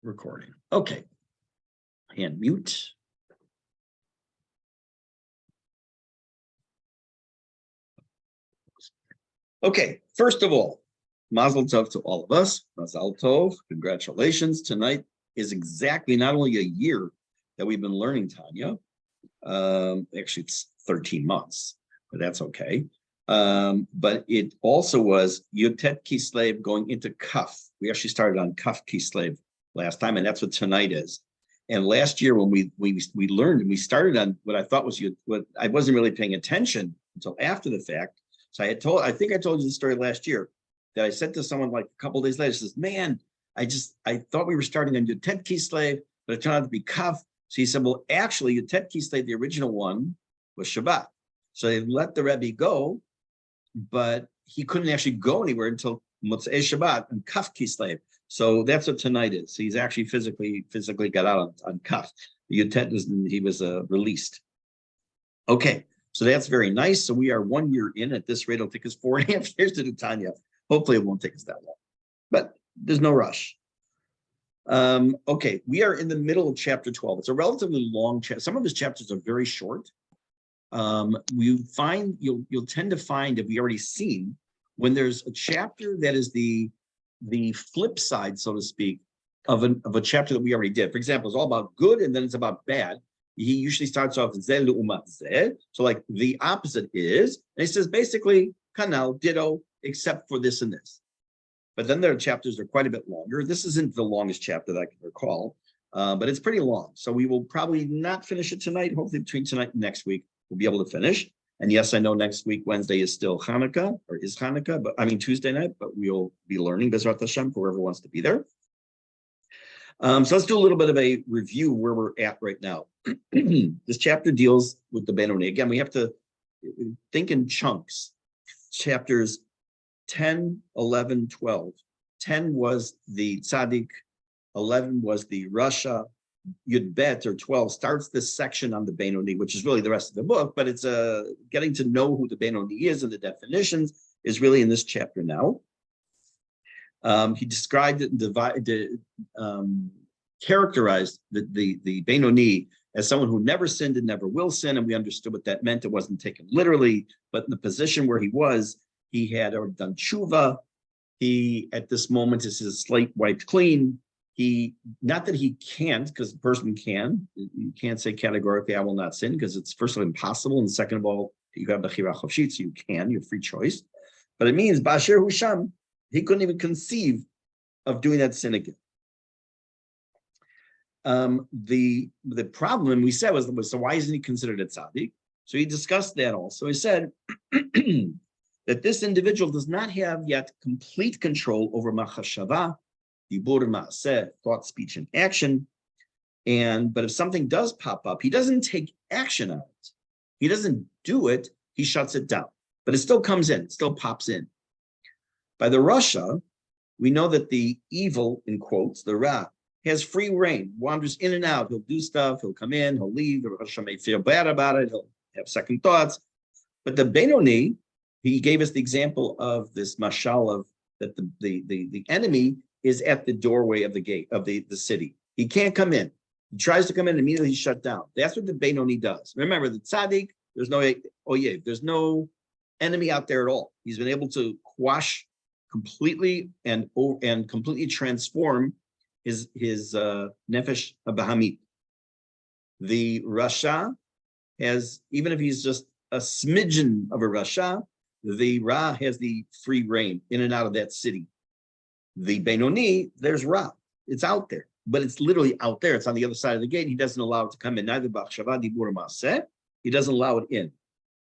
recording. Okay. And mute. Okay, first of all, Mazel Tov to all of us. Mazel Tov, congratulations. Tonight is exactly not only a year that we've been learning Tanya, actually it's 13 months, but that's okay. But it also was Yotet Kislev going into Kaf. We actually started on Kaf Kislev last time, and that's what tonight is. And last year when we learned and we started on what I thought was what I wasn't really paying attention until after the fact. So I think I told you the story last year that I said to someone like a couple of days later, says, man, I thought we were starting on Yotet Kislev, but it turned out to be Kaf. So he said, well, actually, Yotet Kislev, the original one, was Shabbat. So they let the Rebbe go, but he couldn't actually go anywhere until Motzei Shabbat and Kaf Kislev. So that's what tonight is. So he's actually physically got out on Kaf. Yotet he was released. Okay, so that's very nice. So we are 1 year in. At this rate, it'll take us 4.5 years to do Tanya. Hopefully it won't take us that long, but there's no rush. Okay, we are in the middle of chapter 12. It's a relatively long chapter. Some of his chapters are very short. You'll tend to find, if we already seen, when there's a chapter that is the flip side, so to speak, of a chapter that we already did. For example, it's all about good and then it's about bad. He usually starts off zeh l'umat zeh, so like the opposite is, and he says basically kanal, ditto, except for this and this. But then there are chapters that are quite a bit longer. This isn't the longest chapter that I can recall, but it's pretty long. So we will probably not finish it tonight. Hopefully between tonight and next week, we'll be able to finish. And yes, I know next week, Wednesday is still Hanukkah, or is Hanukkah, but I mean Tuesday night, but we'll be learning Bezrat Hashem for whoever wants to be there. So let's do a little bit of a review where we're at right now. This chapter deals with the Benoni. Again, we have to think in chunks. Chapters 10, 11, 12. 10 was the Tzaddik, 11 was the Rasha, Yud Bet, or 12 starts this section on the Benoni, which is really the rest of the book, but it's getting to know who the Benoni is and the definitions is really in this chapter now. He described it and characterized the Benoni as someone who never sinned and never will sin, and we understood what that meant. It wasn't taken literally, but in the position where he was, he had already done tshuva. He, at this moment, is his slate wiped clean. Not that he can't, because the person can. You can't say categorically, I will not sin, because it's first of all impossible, and second of all, you have the chira chofshit, so you can, you have free choice. But it means Bashir Husham, he couldn't even conceive of doing that sin again. The problem, and we said, was so why isn't he considered a tzaddik? So he discussed that also. He said that this individual does not have yet complete control over machashava, dibur ma'aseh, thought, speech, and action. But if something does pop up, he doesn't take action on it. He doesn't do it, he shuts it down. But it still comes in, it still pops in. By the Rasha, we know that the evil, in quotes, the Ra, has free reign, wanders in and out. He'll do stuff, he'll come in, he'll leave. The Rasha may feel bad about it, he'll have second thoughts. But the Benoni, he gave us the example of this mashal of that the enemy is at the doorway of the gate of the city. He can't come in. He tries to come in, immediately he's shut down. That's what the Benoni does. Remember, the tzaddik, there's no oyev, there's no enemy out there at all. He's been able to quash completely and completely transform his nefesh bahamit. The Rasha has, even if he's just a smidgen of a Rasha, the Ra has the free reign in and out of that city. The Benoni, there's Ra. It's out there, but it's literally out there. It's on the other side of the gate. He doesn't allow it to come in. Neither b'achshava dibur ma'aseh. He doesn't allow it in.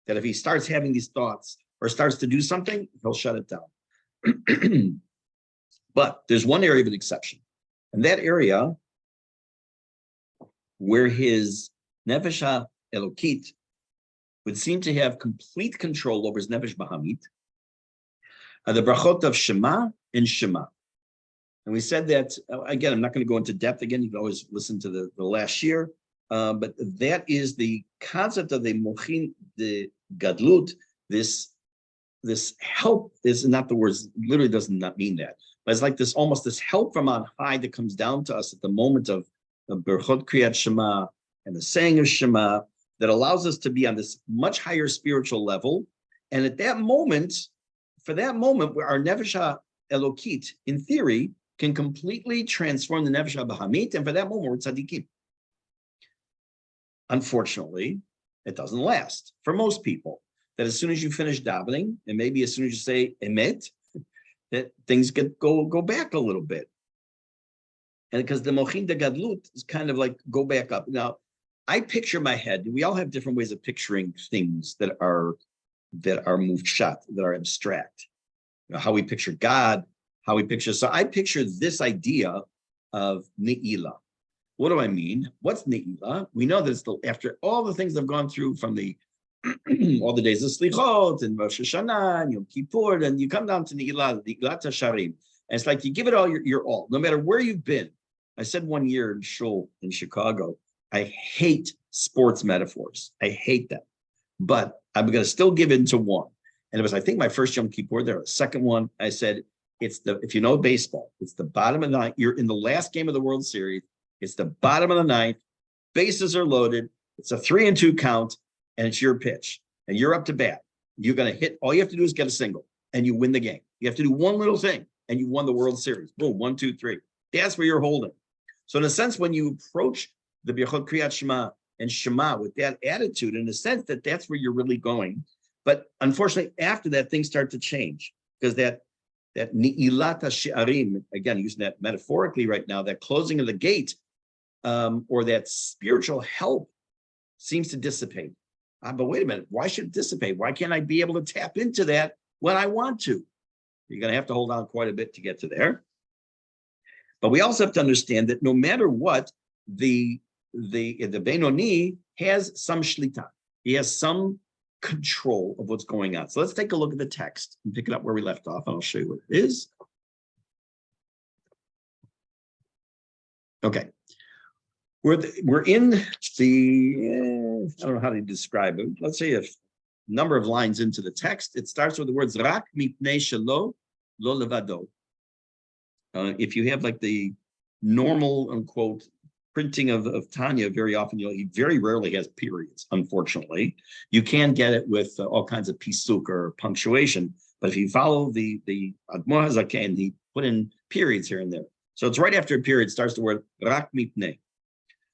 That if he starts having these thoughts or starts to do something, he'll shut it down. But there's one area of an exception. And that area where his nefesh elokit would seem to have complete control over his nefesh bahamit are the brachot of Shema and Shema. And we said that, again, I'm not going to go into depth again. You can always listen to the last year. But that is the concept of the mochin, the gadlut, this this help is not the words, literally does not mean that, but it's like this almost this help from on high that comes down to us at the moment of Berchot Kriyat Shema and the saying of Shema that allows us to be on this much higher spiritual level. And at that moment, for that moment, where our Nefesh Elokit, in theory, can completely transform the Nefesh Bahamit, and for that moment, we're tzaddikim. Unfortunately, it doesn't last for most people. That as soon as you finish davening, and maybe as soon as you say emet, that things go back a little bit. And because the mochin de gadlut is kind of like go back up. Now, I picture my head. We all have different ways of picturing things that are mufshat, that are abstract. You know, how we picture God, how we picture. So I picture this idea of ne'ilah. What do I mean? What's ne'ilah? We know that it's after all the things I've gone through from the all the days of Slichot and Rosh Hashanah and Yom Kippur, and you come down to Ne'ilah, the Ne'ilat HaSharim. And it's like you give it all your all, no matter where you've been. I said one year in Shul in Chicago, I hate sports metaphors. I hate them. But I'm going to still give in to one. And it was, I think, my first Yom Kippur there. The second one, I said, if you know baseball, it's the bottom of the ninth. You're in the last game of the World Series. It's the bottom of the ninth. Bases are loaded. It's a 3-2 count. And it's your pitch, and you're up to bat. You're going to hit. All you have to do is get a single, and you win the game. You have to do one little thing, and you won the World Series. Boom, 1, 2, 3. That's where you're holding. So in a sense, when you approach the Birchot Kriyat Shema and Shema with that attitude, in a sense that that's where you're really going. But unfortunately, after that, things start to change because that Ni'ilat HaShe'arim, again, using that metaphorically right now, that closing of the gate or that spiritual help seems to dissipate. But wait a minute, why should it dissipate? Why can't I be able to tap into that when I want to? You're going to have to hold on quite a bit to get to there. But we also have to understand that no matter what, the Benoni has some shlita. He has some control of what's going on. So let's take a look at the text and pick it up where we left off, and I'll show you what it is. Okay. We're in the, I don't know how to describe it. Let's say a number of lines into the text. It starts with the words, Rak mipnei shelo lo levado. If you have like the normal, unquote, printing of Tanya, very often, he very rarely has periods, unfortunately. You can get it with all kinds of pisuk or punctuation, but if you follow the Admor HaZaken, he put in periods here and there. So it's right after a period starts the word Rak mipnei.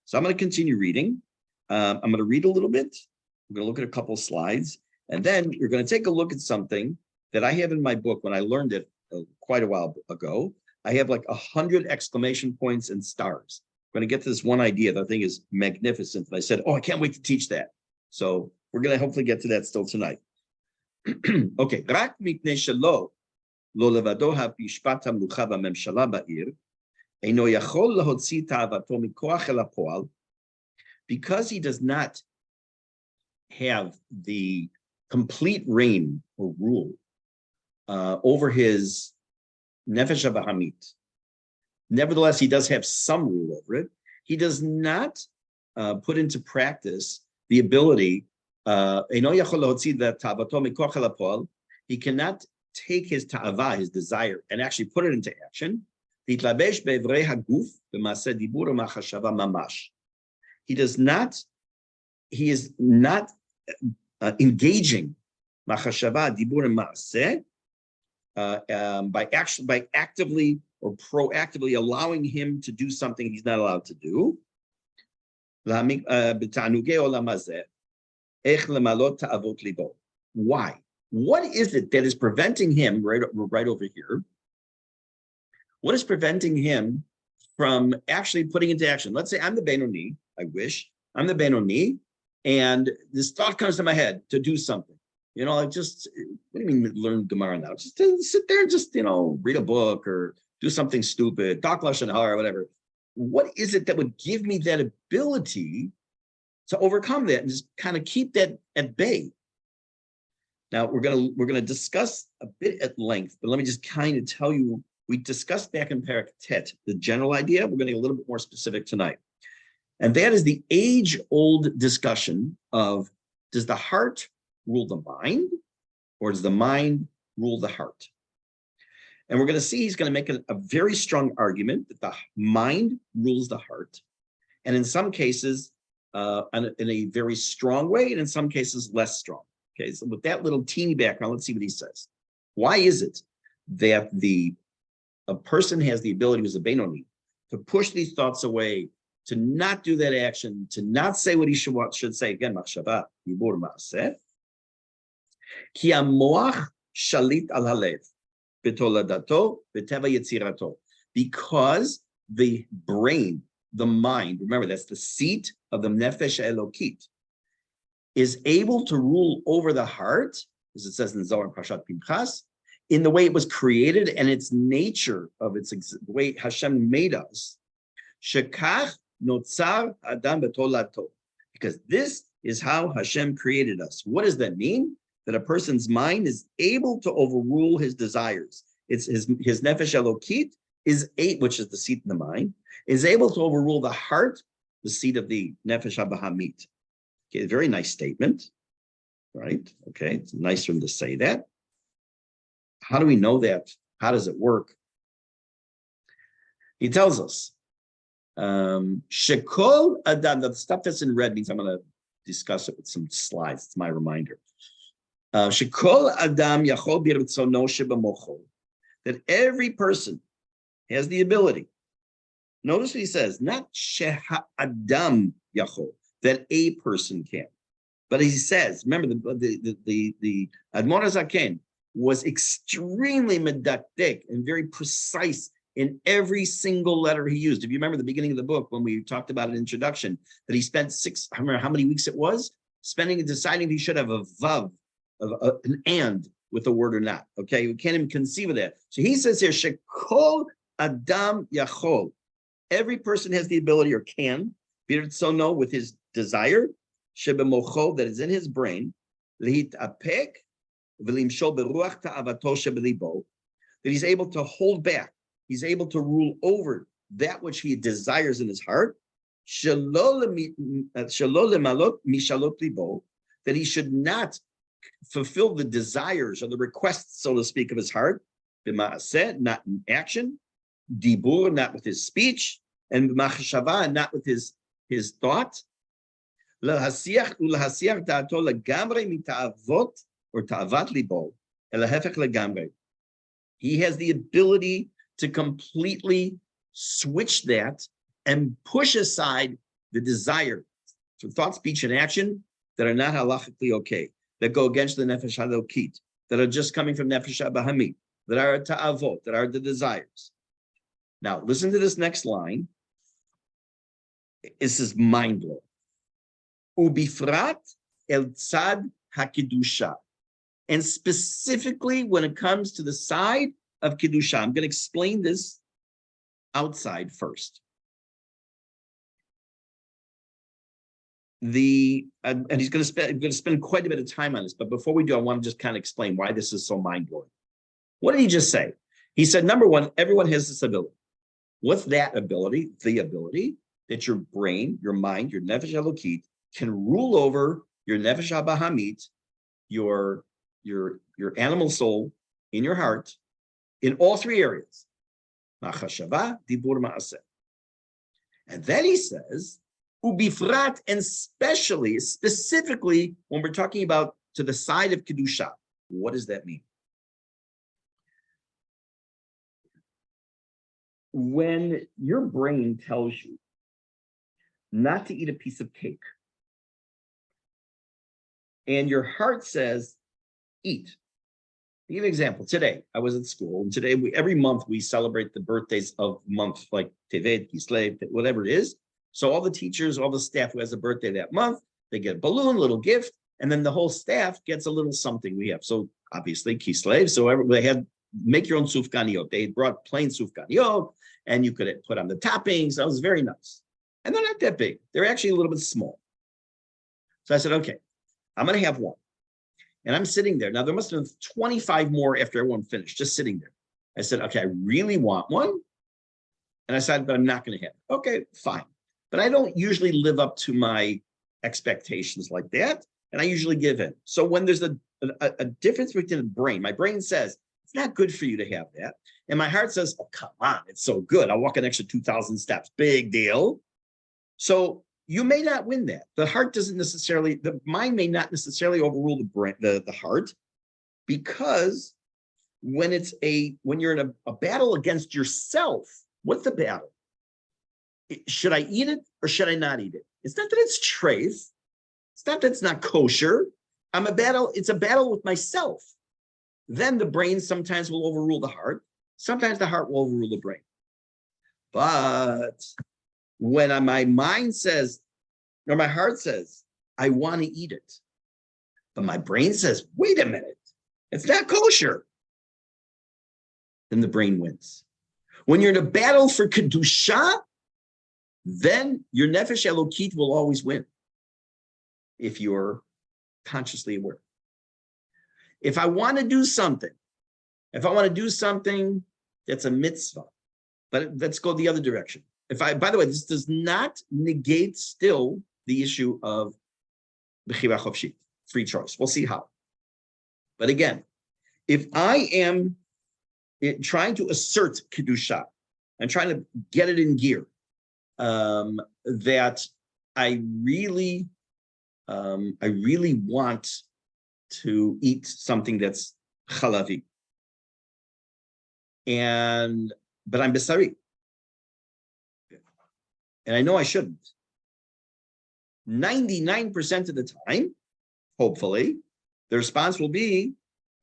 So I'm going to continue reading. I'm going to read a little bit. We're going to look at a couple of slides. And then you're going to take a look at something that I have in my book when I learned it quite a while ago. I have like 100 exclamation points and stars. I'm going to get to this one idea that I think is magnificent. And I said, I can't wait to teach that. So we're going to hopefully get to that still tonight. Okay. Rak mipnei shelo lo levado ha'mishpat ha'mlucha v'memshala ba'ir. Because he does not have the complete reign or rule over his nefesh bahamit. Nevertheless, he does have some rule over it. He does not put into practice the ability. He cannot take his ta'ava, his desire, and actually put it into action. He is not engaging by actively or proactively allowing him to do something he's not allowed to do. Why? What is it that is preventing him, right over here? What is preventing him from actually putting into action? Let's say I'm the Benoni, I'm the Benoni, and this thought comes to my head to do something. What do you mean learn Gemara now? Just to sit there and just, read a book or do something stupid, talk Lashon Hara or whatever. What is it that would give me that ability to overcome that and just kind of keep that at bay? Now we're gonna discuss a bit at length, but let me just kind of tell you. We discussed back in Parak Tet the general idea. We're going to get a little bit more specific tonight. And that is the age-old discussion of, does the heart rule the mind or does the mind rule the heart? And we're going to see he's going to make a very strong argument that the mind rules the heart. And in some cases, in a very strong way, and in some cases, less strong. Okay, so with that little teeny background, let's see what he says. Why is it that a person has the ability, who's a Benoni, to push these thoughts away, to not do that action, to not say what he should say? Again, machshava, dibur, ma'aseh. Ki hamoach shalit al halev, betoladato, beteva yetzirato. Because the brain, the mind, remember that's the seat of the nefesh elokit, is able to rule over the heart, as it says in Zohar Parashat Pinchas, in the way it was created and its nature of the way Hashem made us. Shekach notzar adam betolato. Because this is how Hashem created us. What does that mean? That a person's mind is able to overrule his desires. It's his nefesh elokit is which is the seat of the mind, is able to overrule the heart, the seat of the nefesh habahamit. Okay, very nice statement, right? Okay, it's nice for him to say that. How do we know that? How does it work? He tells us, Shekol Adam, the stuff that's in red means I'm going to discuss it with some slides. It's my reminder. Shekol Adam Yachol Birtzono Shebamocho, that every person has the ability. Notice what he says, not Sheha Adam Yachol, that a person can. But he says, remember the Admor HaZaken was extremely medactic and very precise in every single letter he used. If you remember the beginning of the book, when we talked about an introduction, that he spent I remember how many weeks it was, spending and deciding if he should have a vav, an and with a word or not. Okay, we can't even conceive of that. So he says here, Shekol Adam Yachol. Every person has the ability or can, Birtzono, with his desire, Shebemocho, that is in his brain, Lihitapek, V'limshol beruach ta'avato shebelibo, that he's able to hold back, he's able to rule over that which he desires in his heart, shelo lemalot mishalot libo, that he should not fulfill the desires or the requests, so to speak, of his heart, b'ma'aseh, not in action, dibur, not with his speech, and b'machshava, not with his thought, lahasiach ulahasiach da'ato legamre mita'avot, or ta'avat libo, elahefech legamre. He has the ability to completely switch that and push aside the desire for thought, speech, and action that are not halachically okay, that go against the nefesh halokit, that are just coming from nefesh habahamit, that are ta'avot, that are the desires. Now, listen to this next line. This is mind-blowing. Ubifrat el tzad hakidusha. And specifically when it comes to the side of Kedusha, I'm going to explain this outside first. And he's going to spend quite a bit of time on this, but before we do, I want to just kind of explain why this is so mind-blowing. What did he just say? He said, number one, everyone has this ability. What's that ability? The ability that your brain, your mind, your nefesh elokit can rule over your nefesh habahamit, your animal soul in your heart, in all three areas. Machashava, dibur, ma'aseh. And then he says, ubifrat, and specifically, when we're talking about to the side of Kedusha, what does that mean? When your brain tells you not to eat a piece of cake, and your heart says, eat. I'll give you an example. Today, I was at school, and today, every month, we celebrate the birthdays of month, like Tevet, Kislev, whatever it is. So all the teachers, all the staff who has a birthday that month, they get a balloon, a little gift, and then the whole staff gets a little something we have. So obviously, Kislev, so they had make your own sufganiyot. They brought plain sufganiyot, and you could put on the toppings. That was very nice. And they're not that big. They're actually a little bit small. So I said, okay, I'm going to have one. And I'm sitting there. Now, there must have been 25 more after everyone finished, just sitting there. I said, okay, I really want one. And I said, but I'm not going to have it. Okay, fine. But I don't usually live up to my expectations like that. And I usually give in. So when there's a difference between the brain. My brain says, it's not good for you to have that. And my heart says, oh, come on, it's so good. I'll walk an extra 2,000 steps. Big deal. So you may not win that. The heart doesn't necessarily, the mind may not necessarily overrule the brain, the heart, because when you're in a battle against yourself, what's the battle? Should I eat it or should I not eat it? It's not that it's treif. It's not that it's not kosher. It's a battle with myself. Then the brain sometimes will overrule the heart. Sometimes the heart will overrule the brain. But when my mind says, or my heart says, I want to eat it, but my brain says, wait a minute, it's not kosher, then the brain wins. When you're in a battle for kedusha, then your nefesh elokit will always win if you're consciously aware. If I want to do something that's a mitzvah, but let's go the other direction. By the way, this does not negate still the issue of bechira chofshit, free choice. We'll see how. But again, if I am trying to assert kedusha, I'm trying to get it in gear, that I really want to eat something that's chalavi, but I'm besari, and I know I shouldn't. 99% of the time, hopefully, the response will be,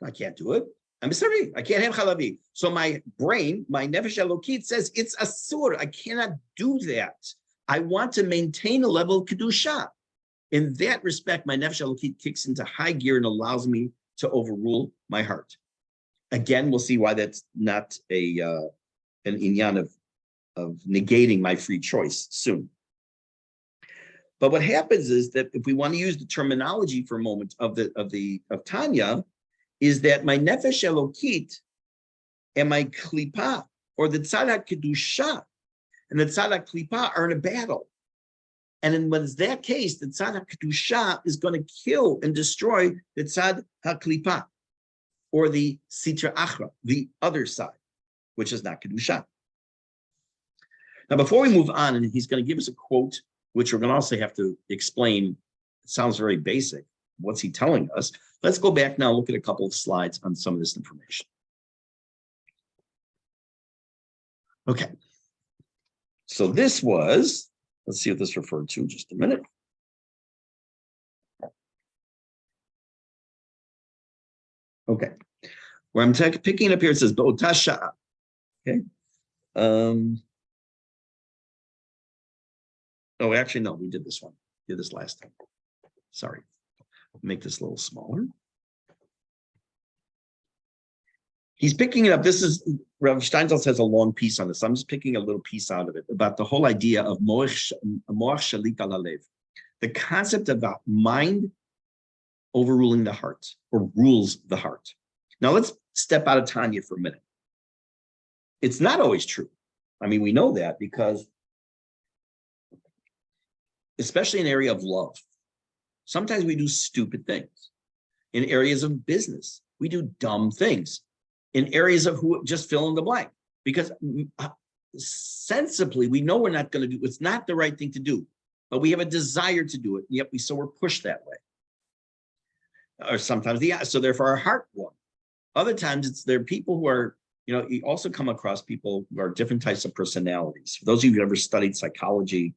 I can't do it. I'm besari. I can't have chalavi. So my brain, my nefesh elokit says it's asur. I cannot do that. I want to maintain a level of kedusha. In that respect, my nefesh elokit kicks into high gear and allows me to overrule my heart. Again, we'll see why that's not an inyan of negating my free choice soon. But what happens is that if we want to use the terminology for a moment of Tanya, is that my nefesh elokit and my klipa, or the tzad kedusha and the tzad klipa, are in a battle. And when it's that case, the tzad kedusha is going to kill and destroy the tzad klipa, or the sitra achra, the other side, which is not kedusha. Now, before we move on, and he's going to give us a quote, which we're going to also have to explain. It sounds very basic. What's he telling us? Let's go back now and look at a couple of slides on some of this information. Okay. So this was, let's see what this referred to in just a minute. Okay. Where I'm picking up here, it says, Bo'otasha. Okay. Oh, actually, no, we did this one. We did this last time. Sorry. Make this a little smaller. He's picking it up. This is, Rav Steinsaltz has a long piece on this. I'm just picking a little piece out of it about the whole idea of moach shalit al halev, the concept of the mind overruling the heart, or rules the heart. Now let's step out of Tanya for a minute. It's not always true. I mean, we know that because, especially in the area of love, sometimes we do stupid things. In areas of business, we do dumb things. In areas of just fill in the blank, because sensibly we know we're not going to do, it's not the right thing to do, but we have a desire to do it, and yet we're pushed that way. Or sometimes so therefore our heart won. Other times there are people who are, you also come across people who are different types of personalities. For those of you who ever studied psychology,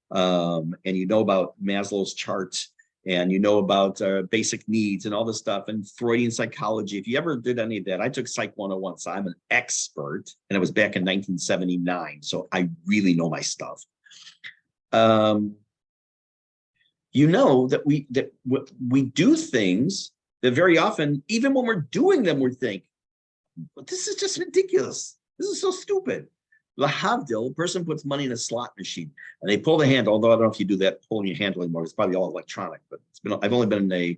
and you know about Maslow's chart, and you know about basic needs and all this stuff, and Freudian psychology. If you ever did any of that, I took Psych 101, so I'm an expert, and it was back in 1979, so I really know my stuff. You know that we do things that very often, even when we're doing them, we think, but this is just ridiculous. This is so stupid. Lahavdil, a person puts money in a slot machine and they pull the handle, although I don't know if you do that pulling your handle anymore. It's probably all electronic, but I've only been in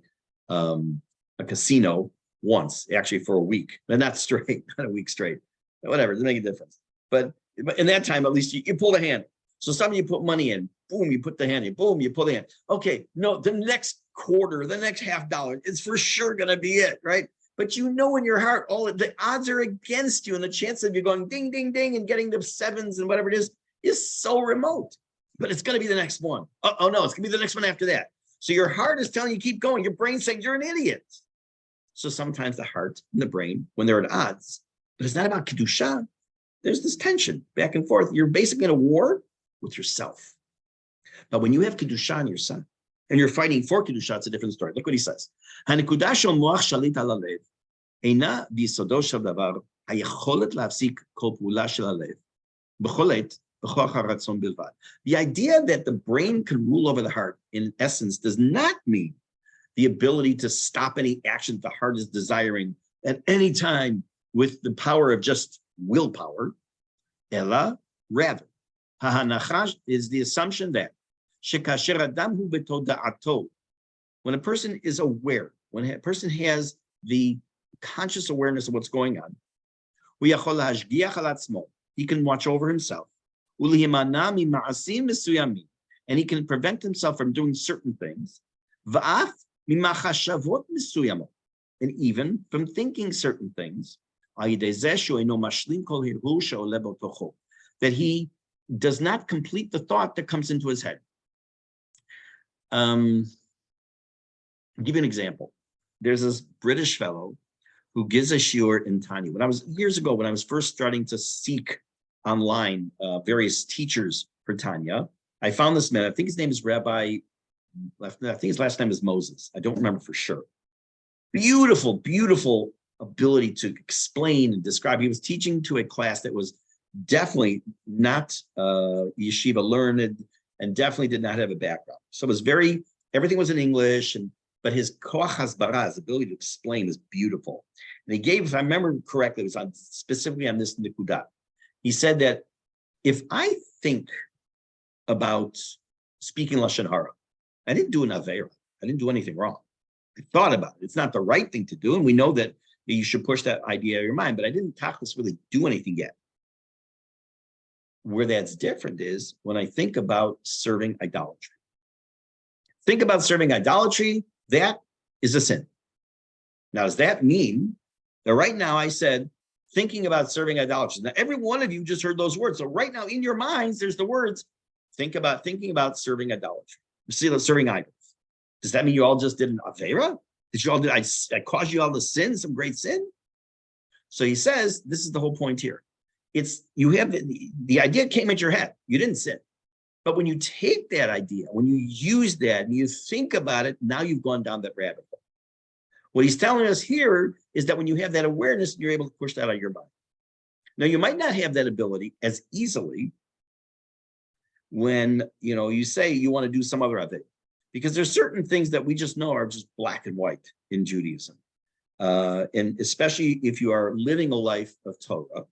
a casino once, actually, for a week. And not straight, not a week straight. Whatever, it doesn't make a difference. But in that time, at least you pull the handle. So something you put money in, boom, you put the hand in, boom, you pull the hand. Okay, no, the next quarter, the next $50, it's for sure going to be it, right? But you know in your heart, all the odds are against you, and the chance of you going ding, ding, ding, and getting the sevens and whatever it is so remote. But it's going to be the next one. Oh no, it's going to be the next one after that. So your heart is telling you keep going. Your brain's saying you're an idiot. So sometimes the heart and the brain, when they're at odds, but it's not about kedusha. There's this tension back and forth. You're basically in a war with yourself. But when you have kedusha in your son, and you're fighting for kedusha, it's a different story. Look what he says. הנקודה של מוח שליט על הלב אינה ביסודו של דבר היכולת להפסיק כל פעולה של הלב בכל עת בכוח הרצון בלבד. The idea that the brain can rule over the heart, in essence, does not mean the ability to stop any action the heart is desiring at any time with the power of just willpower. Ella, rather, ההנחה is the assumption that שכאשר אדם הוא בתודעתו, when a person is aware, when a person has the conscious awareness of what's going on, הוא יכול להשגיח על עצמו, he can watch over himself, ולהימנע ממעשים מסוימים, and he can prevent himself from doing certain things, ואף ממחשבות מסוימות, and even from thinking certain things, על ידי זה שהוא אינו משלים כל הרהור שעולה בתוכו, that he does not complete the thought that comes into his head. I'll give you an example. There's this British fellow who gives a shiur in Tanya. Years ago, when I was first starting to seek online various teachers for Tanya, I found this man. I think his name is Rabbi, I think his last name is Moses. I don't remember for sure. Beautiful, beautiful ability to explain and describe. He was teaching to a class that was definitely not yeshiva learned, and definitely did not have a background. So it was everything was in English, but his koach hasbara, his ability to explain, is beautiful. And he gave, if I remember correctly, it was specifically on this nikuda. He said that if I think about speaking lashon hara, I didn't do an aveira. I didn't do anything wrong. I thought about it. It's not the right thing to do, and we know that you should push that idea out of your mind, but I didn't tachlis really do anything yet. Where that's different is when I think about serving idolatry. Think about serving idolatry, that is a sin. Now, does that mean that right now I said, thinking about serving idolatry? Now, every one of you just heard those words. So right now in your minds, there's the words, thinking about serving idolatry. Serving idols. Does that mean you all just did an avera? I caused you all to sin, some great sin? So he says, this is the whole point here. You have the idea came into your head. You didn't sin. But when you take that idea, when you use that and you think about it, now you've gone down that rabbit hole. What he's telling us here is that when you have that awareness, you're able to push that out of your mind. Now, you might not have that ability as easily when you say you want to do some other of it, because there's certain things that we just know are just black and white in Judaism. And especially if you are living a life of Torah,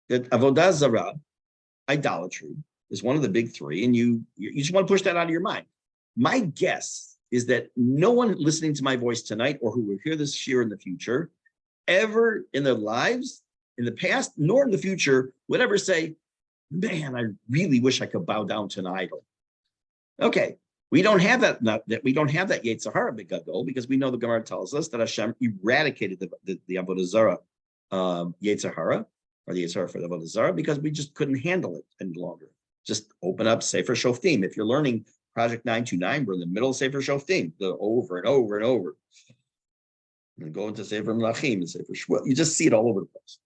that avodah zarah, idolatry, is one of the big three, and you just want to push that out of your mind. My guess is that no one listening to my voice tonight, or who will hear this shiur in the future, ever in their lives, in the past, nor in the future, would ever say, man, I really wish I could bow down to an idol. Okay, we don't have that. We don't have that Yetzer Hara B'Gadol, because we know the Gemara tells us that Hashem eradicated the avodah zarah Yetzer Hara, or the Yetzer Hara for the avodah zarah, because we just couldn't handle it any longer. Just open up Sefer Shoftim. If you're learning Project 929, we're in the middle of Sefer Shoftim, over and over and over. And go into Sefer Melachim and Sefer Shmuel. You just see it all over the place.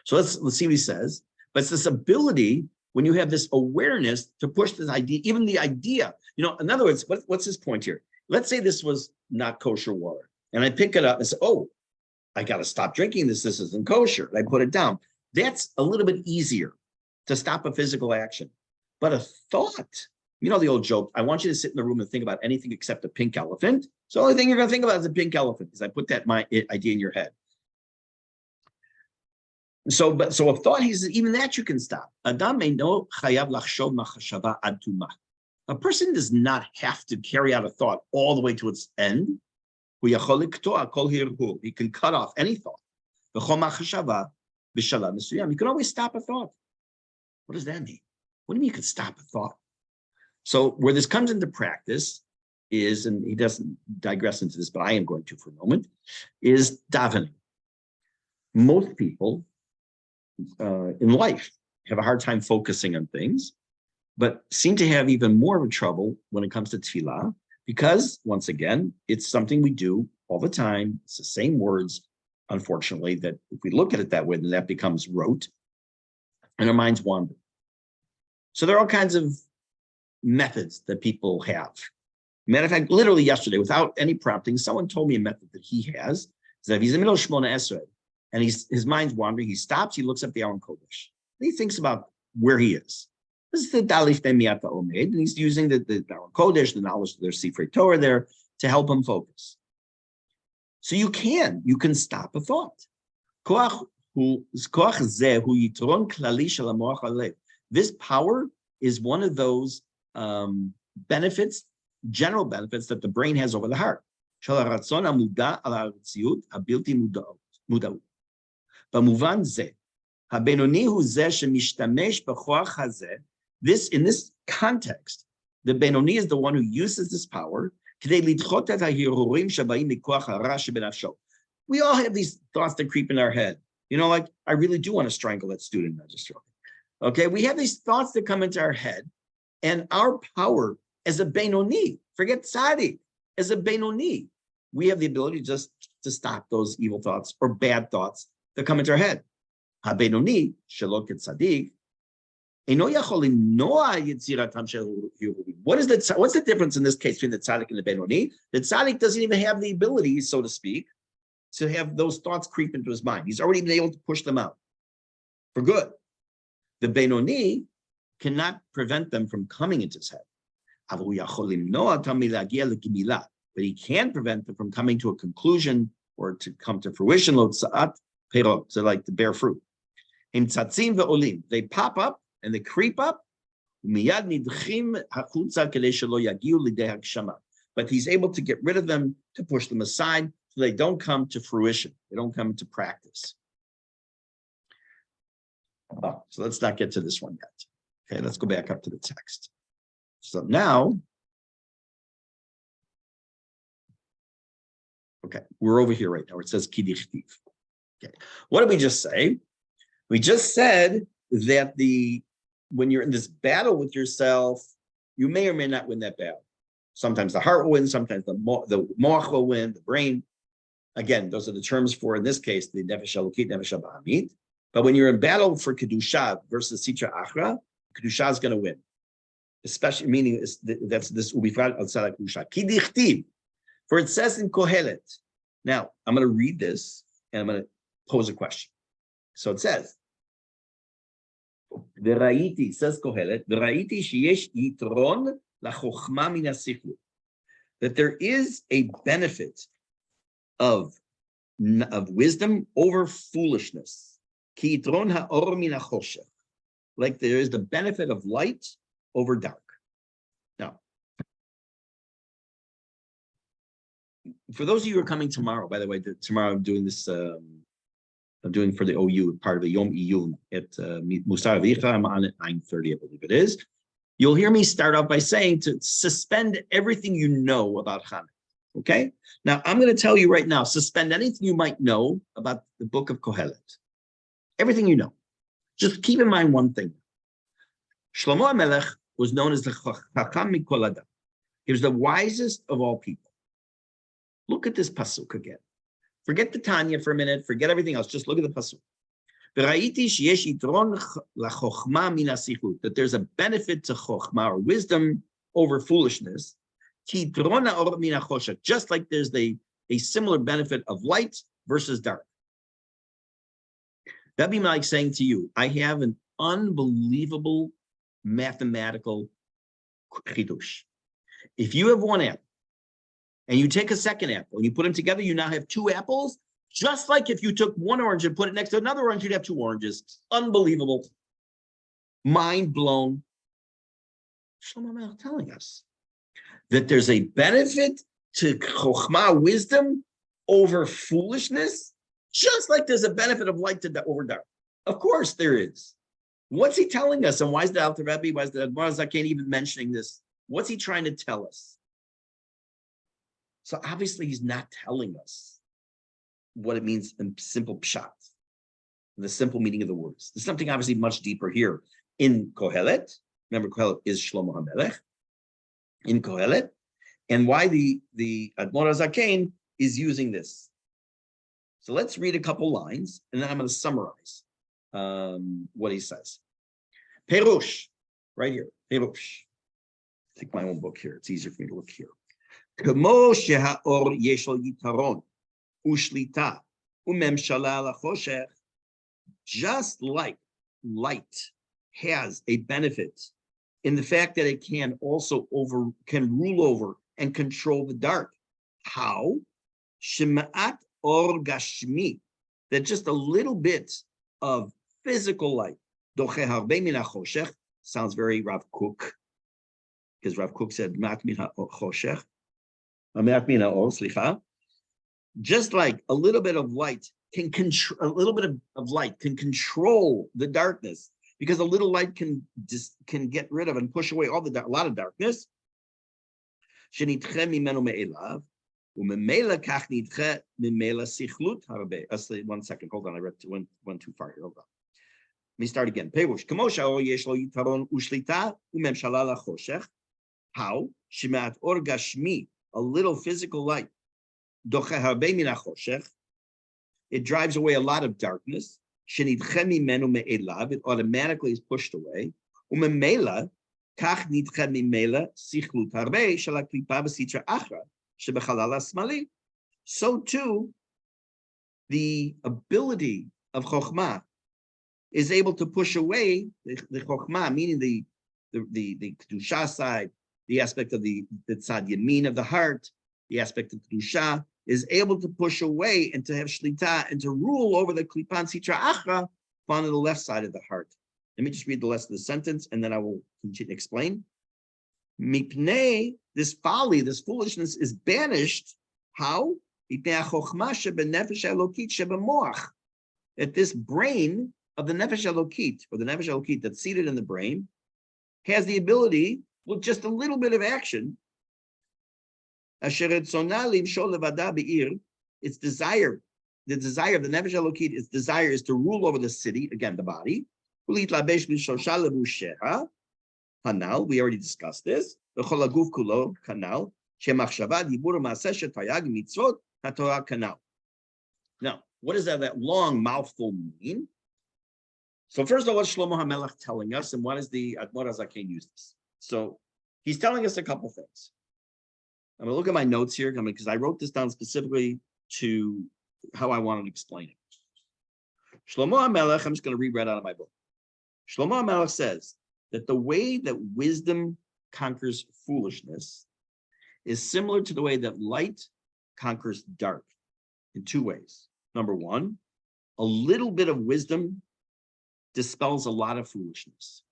So let's see what he says. But it's this ability, when you have this awareness, to push this idea, even the idea. In other words, what's his point here? Let's say this was not kosher water, and I pick it up and say, oh, I got to stop drinking this. This isn't kosher. And I put it down. That's a little bit easier to stop a physical action. But a thought, the old joke, I want you to sit in the room and think about anything except a pink elephant. So the only thing you're going to think about is a pink elephant, because I put that idea in your head. So a thought, he says, even that you can stop. A person does not have to carry out a thought all the way to its end. He can cut off any thought. You can always stop a thought. What does that mean? What do you mean you can stop a thought? So where this comes into practice is, and he doesn't digress into this, but I am going to for a moment, is davening. Most people in life have a hard time focusing on things, but seem to have even more of a trouble when it comes to tefillah, because once again, it's something we do all the time. It's the same words, unfortunately, that if we look at it that way, then that becomes rote and our minds wander. So there are all kinds of methods that people have. Matter of fact, literally yesterday, without any prompting, someone told me a method that he has. That if he's in the middle of Shmona Esrei and his mind's wandering, he stops, he looks up the Aron Kodesh. And he thinks about where he is. This is the Dalif Miata Omed, and he's using the Aron Kodesh, the knowledge of their Sifrei Torah there to help him focus. So you can stop a thought. This power is one of those benefits, general benefits that the brain has over the heart. This, in this context, the Benoni is the one who uses this power. We all have these thoughts that creep in our head. You know, like, I really do want to strangle that student registrar. Okay, we have these thoughts that come into our head, and our power as a Benoni, forget Tzaddik, as a Benoni, we have the ability just to stop those evil thoughts or bad thoughts that come into our head. Ha-Benoni, Shalok Tzaddik, what's the difference in this case between the tzaddik and the benoni? The tzaddik doesn't even have the ability, so to speak, to have those thoughts creep into his mind. He's already been able to push them out for good. The benoni cannot prevent them from coming into his head. But he can prevent them from coming to a conclusion or to come to fruition, so like to bear fruit. They pop up and they creep up, but he's able to get rid of them, to push them aside, so they don't come to fruition. They don't come to practice. Oh, so let's not get to this one yet. Okay, let's go back up to the text. So now, okay, we're over here right now where it says Kidichtiv. Okay, what did we just say? We just said that when you're in this battle with yourself, you may or may not win that battle. Sometimes the heart will win, sometimes the moach will win, the brain. Again, those are the terms for, in this case, the nefesh elokit, nefesh abahamit. But when you're in battle for kedusha versus sitra achra, kedusha is going to win. Especially, meaning that's this ubifrat al tzara kedusha. Kidichtiv, for it says in Kohelet. Now, I'm going to read this and I'm going to pose a question. So it says, V'ra'iti, says Kohelet, V'ra'iti sheyesh yitron lachochma min hasichlut, that there is a benefit of wisdom over foolishness. Ki yitron ha'or min hachoshech, like there is the benefit of light over dark. Now, for those of you who are coming tomorrow, by the way, tomorrow I'm doing this. I'm doing for the OU, part of the Yom Iyun at Musar Vicha. I'm on at 9:30, I believe it is. You'll hear me start out by saying to suspend everything you know about Hanukkah. Okay? Now, I'm going to tell you right now, suspend anything you might know about the book of Kohelet. Everything you know. Just keep in mind one thing. Shlomo HaMelech was known as the Chacham Mikol Adam. He was the wisest of all people. Look at this pasuk again. Forget the Tanya for a minute. Forget everything else. Just look at the pasuk. That there's a benefit to chokhmah or wisdom over foolishness. Just like there's a similar benefit of light versus dark. That'd be like saying to you, I have an unbelievable mathematical chidush. If you have one apple, and you take a second apple and you put them together, you now have two apples. Just like if you took one orange and put it next to another orange, you'd have two oranges. Unbelievable. Mind blown. Shlomo HaMelech telling us that there's a benefit to chokhmah, wisdom, over foolishness, just like there's a benefit of light over dark. Of course there is. What's he telling us? And why is the Alter Rebbe, why is the Admar Zaken even mentioning this? What's he trying to tell us? So obviously he's not telling us what it means in simple pshat, the simple meaning of the words. There's something obviously much deeper here in Kohelet. Remember, Kohelet is Shlomo HaMelech in Kohelet, and why the Admor HaZaken is using this. So let's read a couple lines, and then I'm going to summarize what he says. Perush, right here. Perush. Take my own book here. It's easier for me to look here. Kemo shehaor yesh lo yitaron ushlita umemshala lachoshech. Just like light has a benefit in the fact that it can also rule over and control the dark. How? Shema'at or gashmi, that just a little bit of physical light. Doche harbe min hachoshech sounds very Rav Kook, because Rav Kook said mat min hachoshech, mat min haor, slicha. Just like a little bit of light can control, a little bit of light can control the darkness, because a little light can get rid of and push away a lot of darkness. Shenitche mimenu me'elav. 1 second, hold on, I read one too far here. Hold on. Let me start again. How? Shemat or gashmi, a little physical light. It drives away a lot of darkness. It automatically is pushed away. So too, the ability of Chokhmah is able to push away the Chokhmah, meaning the Kedusha side, the aspect of the Tzad Yamin of the heart, the aspect of Kedusha, is able to push away and to have Shlita and to rule over the Klipan Sitra Achra on the left side of the heart. Let me just read the rest of the sentence and then I will continue to explain. Mipnei, this folly, this foolishness is banished. How? That this brain of the Nefesh Elokit, or the Nefesh Elokit that's seated in the brain, has the ability, with just a little bit of action, its desire, the desire of the Nefesh Elokit, its desire is to rule over the city, again, the body. Hanal, we already discussed this. The Cholaguf Kulo, Kanal, Shemachshava, Dibur Masesha, Tayag, Mitzvot, HaTorah, Kanal. Now, what does that long mouthful mean? So first of all, what's Shlomo HaMelech telling us, and what is the Admor HaZaken use this? So he's telling us a couple things. I'm going to look at my notes here, because I wrote this down specifically to how I wanted to explain it. Shlomo HaMelech, I'm just going to read right out of my book. Shlomo HaMelech says that the way that wisdom conquers foolishness is similar to the way that light conquers dark in two ways. Number one, a little bit of wisdom dispels a lot of foolishness.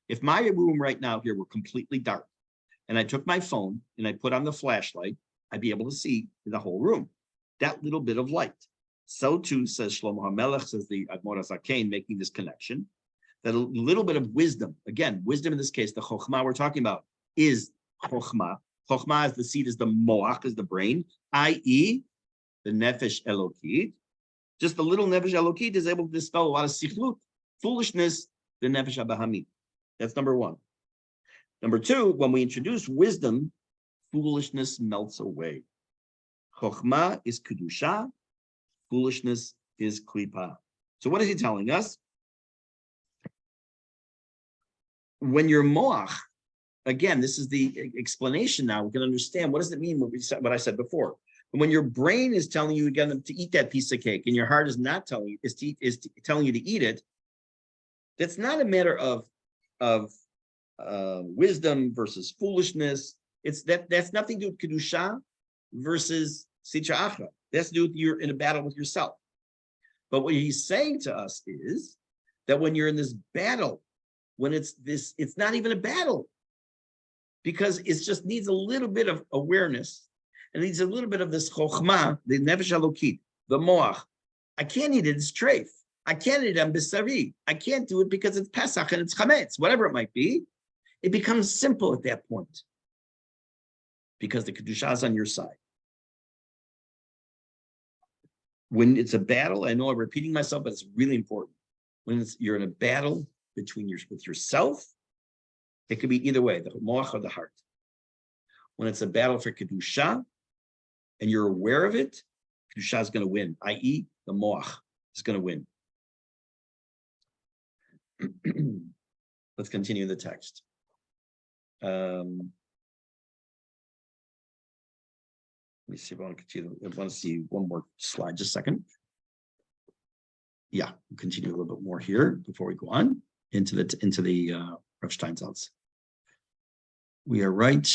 If my room right now here were completely dark and I took my phone and I put on the flashlight, I'd be able to see the whole room, that little bit of light. So too, says Shlomo HaMelech, says the Admor HaZaken, making this connection, that a little bit of wisdom, again, wisdom in this case, the chokhmah we're talking about is chokhmah. Chokhmah is the seed, is the moach, is the brain, i.e., the nefesh elokit. Just the little nefesh elokit is able to dispel a lot of sichlut, foolishness, the nefesh abahamit. That's number one. Number two, when we introduce wisdom, foolishness melts away. Chokhmah is kedusha, foolishness is klipa. So what is he telling us? When you're moach, again, this is the explanation now. We can understand what does it mean what I said before. When your brain is telling you again to eat that piece of cake, and your heart is not telling you, is telling you to eat it, that's not a matter of wisdom versus foolishness. That's nothing to do with kedusha versus sitra achra. That's to do with you're in a battle with yourself. But what he's saying to us is that when you're in this battle, when it's not even a battle, because it just needs a little bit of awareness, and needs a little bit of this chokhmah, the nefesh halokit, the moach. I can't eat it, it's treif. I can't eat it, I'm bisari. I can't do it because it's Pesach and it's chametz, whatever it might be. It becomes simple at that point, because the kedusha is on your side. when it's a battle, I know I'm repeating myself, but it's really important. When you're in a battle with yourself, it could be either way, the moach or the heart. When it's a battle for kedusha, and you're aware of it, kedusha is going to win, i.e., the moach is going to win. Let's continue the text. Let me see if I want to continue. I want to see one more slide, just a second. Yeah, we'll continue a little bit more here before we go on into the Rav Steinsaltz. We are right.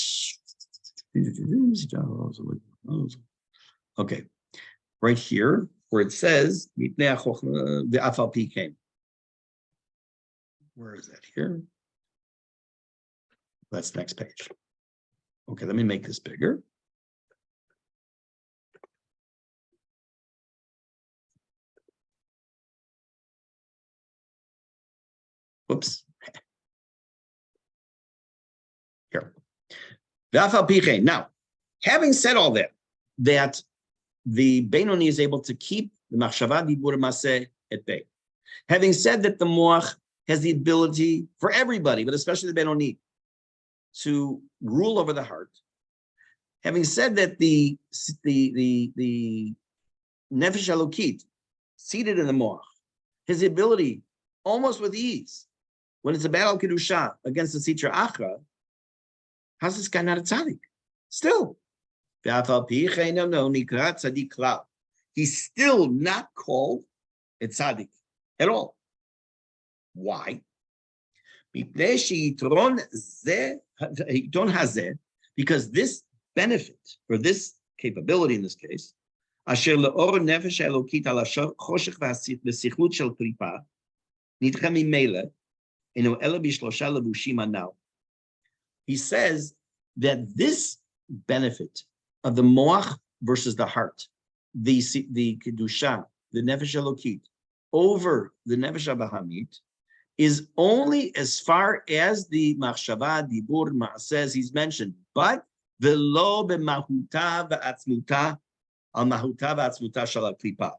Okay, right here where it says the afalpi came. Where is that here? That's the next page. Okay, let me make this bigger. Whoops. Here. Now, having said all that the Benoni is able to keep the machshava dibur maseh at bay. Having said that the moach has the ability for everybody, but especially the Benoni, to rule over the heart. Having said that the nefesh elokit seated in the moach has the ability almost with ease when it's a battle kedusha against the sitra achra. How's this guy not a tzaddik? Still, he's still not called a tzaddik at all. Why? Because this benefit, or this capability in this case, he says that this benefit of the moach versus the heart, the kedusha, the nefesh elokit, over the nefesh abahamit, is only as far as the machshava dibur ma'aseh he's mentioned, but velo b'mahuta v'atzmuta al mahuta v'atzmuta shel klipa.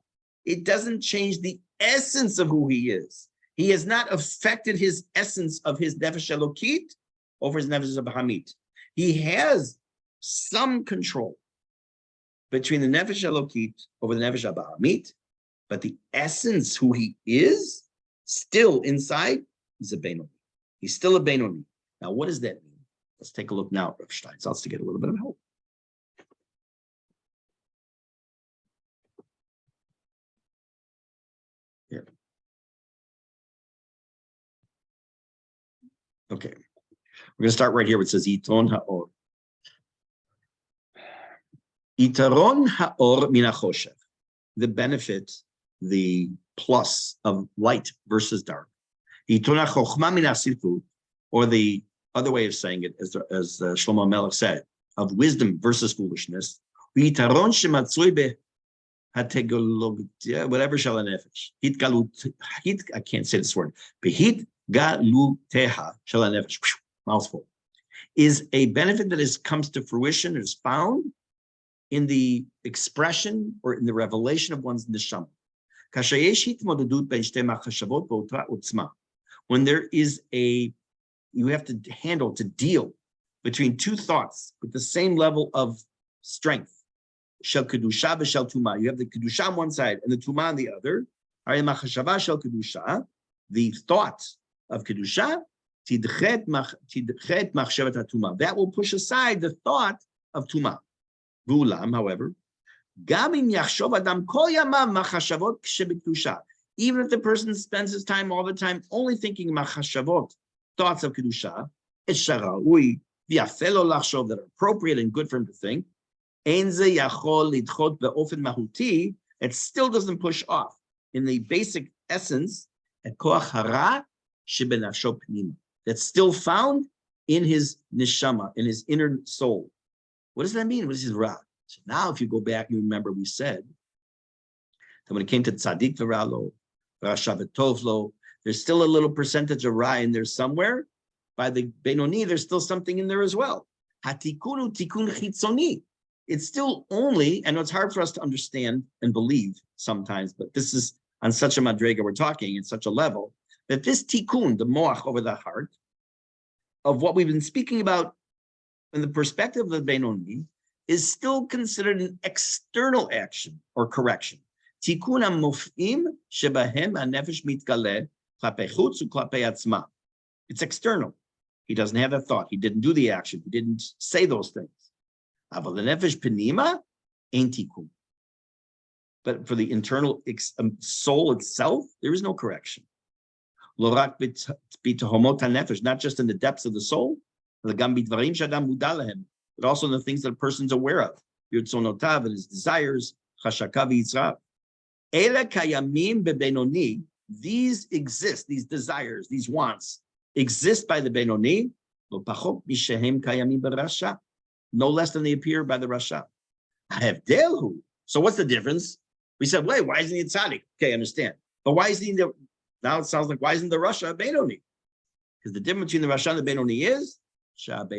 It doesn't change the essence of who he is. He has not affected his essence of his nefesh elokit over his nefesh abahamit. He has some control between the nefesh elokit over the nefesh abahamit, but the essence, who he is, still inside, he's a Benoni. He's still a Benoni. Now, what does that mean? Let's take a look now, Rav Steinsaltz, to get a little bit of help. Here. Okay. We're going to start right here. It says, Yitron ha'or. Yitron ha'or min ha'choshech. The benefit, the plus of light versus dark. Yitron ha'chochma min ha'sifut, or the other way of saying it, as Shlomo Melech said, of wisdom versus foolishness. Yitron shematzui behategologia, whatever shall nefesh. I can't say this word. Behit galuteha shall nefesh. Mouthful, is a benefit that comes to fruition, is found in the expression or in the revelation of one's neshama. When there is you have to deal between two thoughts with the same level of strength. Shel kedusha v'shel tuma. You have the kedusha on one side and the tuma on the other. The thought of kedusha, that will push aside the thought of tuma. V'ulam, however, even if the person spends his time all the time only thinking machashavot, thoughts of kedusha, it's sharaui that are appropriate and good for him to think. It still doesn't push off in the basic essence at koach hara shebenafsho pnima. That's still found in his neshama, in his inner soul. What does that mean? What is his ra? So now, if you go back, you remember we said that when it came to tzaddik v'ralo, rasha v'tovlo, there's still a little percentage of ra in there somewhere. By the Benoni, there's still something in there as well. Hatikunu tikun chitzoni. it's still only, I know it's hard for us to understand and believe sometimes, but this is on such a madrega we're talking, at such a level, that this tikkun, the moach over the heart, of what we've been speaking about in the perspective of the Benoni, is still considered an external action or correction. Tikkun ha-mof'im shebahem ha-nefesh mitgaleh klapei chutz u'klapei atzma. It's external. He doesn't have that thought. He didn't do the action. He didn't say those things. Aval the nefesh penima ain't tikkun. But for the internal soul itself, there is no correction. Lo rak b'tehomot ha-nefesh, not just in the depths of the soul, but also in the things that a person's aware of, Yirtzonotav and his desires, Chashakav Yitzrav. Ela kayamim bebenoni. These exist, these desires, these wants exist by the Benoni, no less than they appear by the Rasha. So what's the difference? We said, wait, why isn't he a tzaddik? Okay, I understand. But why isn't he now it sounds like, why isn't the Rasha a Benoni? Because the difference between the Rasha and the Benoni is, but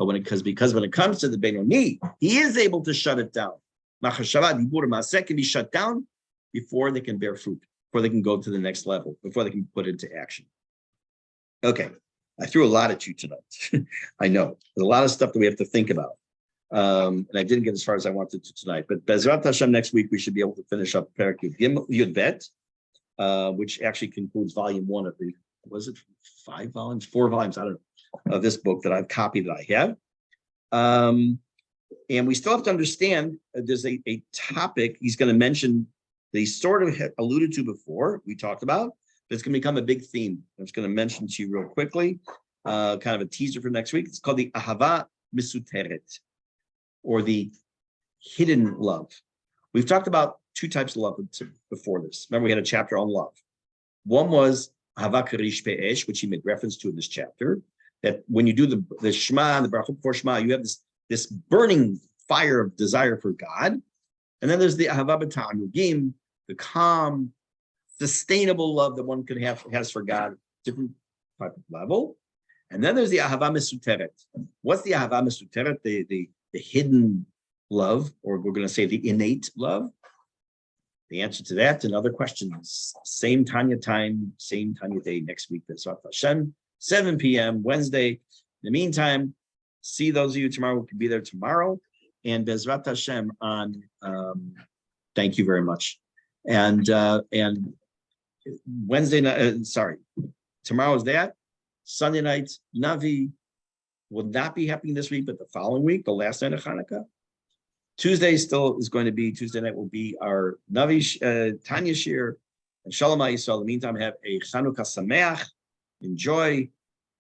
when it comes to the Benoni, he is able to shut it down. Can be shut down before they can bear fruit, before they can go to the next level, before they can put into action. Okay, I threw a lot at you tonight. I know there's a lot of stuff that we have to think about, and I didn't get as far as I wanted to tonight. But Bezrat Hashem, next week we should be able to finish up Perek Yud Bet, which actually concludes volume 1 of the, was it 5 volumes, 4 volumes, I don't know, of this book that I've copied that I have. And we still have to understand there's a topic he's going to mention that he sort of alluded to before, we talked about, but it's going to become a big theme. I'm just going to mention to you real quickly, kind of a teaser for next week. It's called the Ahava Misuteret, or the hidden love. We've talked about 2 types of love before this. Remember, we had a chapter on love. One was Ahava Karish Pe'esh, which he made reference to in this chapter, that when you do the Shema and the Baruch before Shema, you have this burning fire of desire for God. And then there's the Ahava B'Ta'anugim, the calm, sustainable love that one could has for God, different type of level. And then there's the Ahava Mesuteret. What's the Ahava Mesuteret? The hidden love, or we're going to say the innate love. The answer to that and other questions. Same Tanya time, same Tanya day next week. Bezrat Hashem, 7 p.m. Wednesday. In the meantime, see those of you tomorrow who can be there tomorrow. And Bezrat Hashem on, thank you very much. And Wednesday night, tomorrow is that. Sunday night, Navi will not be happening this week, but the following week, the last night of Hanukkah. Tuesday night will be our Navi Tanya Shir and Shalom Yisrael. In the meantime, have a Chanukah Sameach. Enjoy.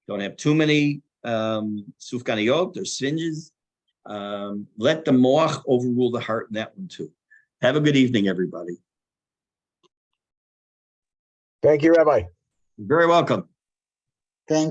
Don't have too many sufganiyot or svinges. Let the moach overrule the heart in that one too. Have a good evening, everybody. Thank you, Rabbi. You're very welcome.